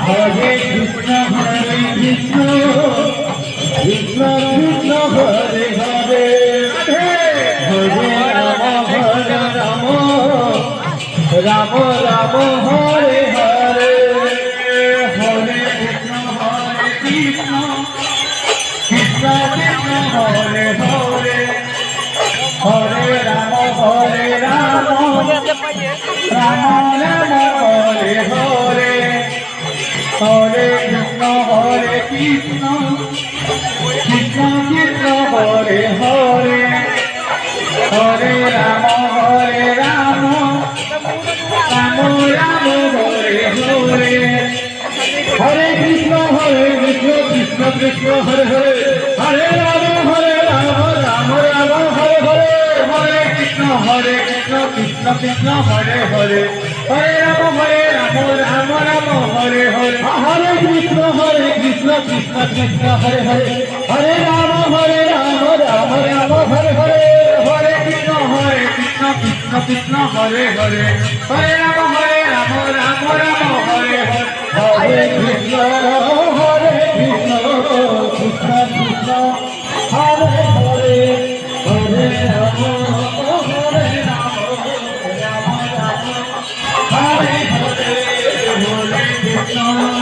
Hare Krishna Krishna Krishna Hare Hare Hare Ram Ram Ram Hare Hare Hare Krishna Krishna Krishna Hare Hare Hare Ram Ram Ram Hare Hare Hare Krishna Krishna Krishna Hare Hare Hare Ram Ram Ram Hare Hare Hare Krishna Krishna Krishna Hare Hare Hare Ram Ram Ram Hare Hare Hare Krishna Krishna Krishna Hare Hare Hare Ram Ram Ram Hare Hare Hare Krishna Krishna Krishna Hare Hare Hare Ram Ram Ram Hare Hare Hare Krishna Krishna Krishna Hare Hare Hare Ram Ram Ram Hare Hare Hare Krishna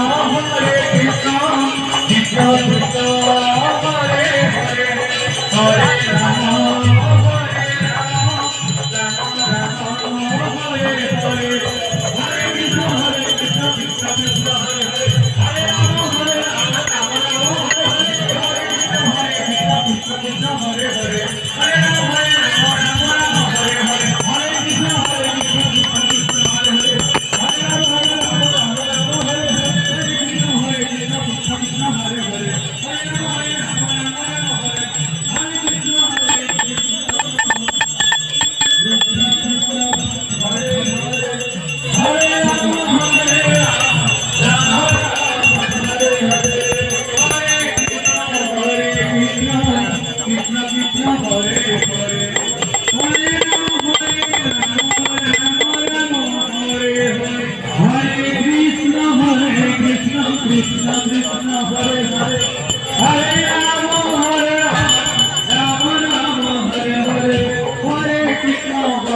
Krishna Krishna Hare Hare Hare Ram হরে রাম রাম রাম হরে হরে হরে কৃষ্ণ কৃষ্ণ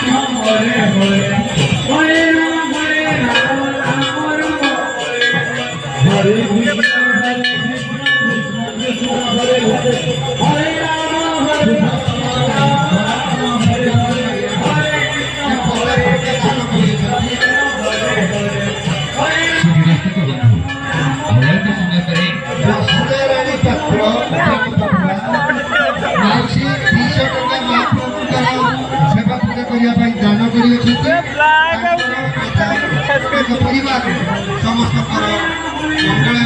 কৃষ্ণ হরে হরে হরে রাম परिवार समस्त मंगल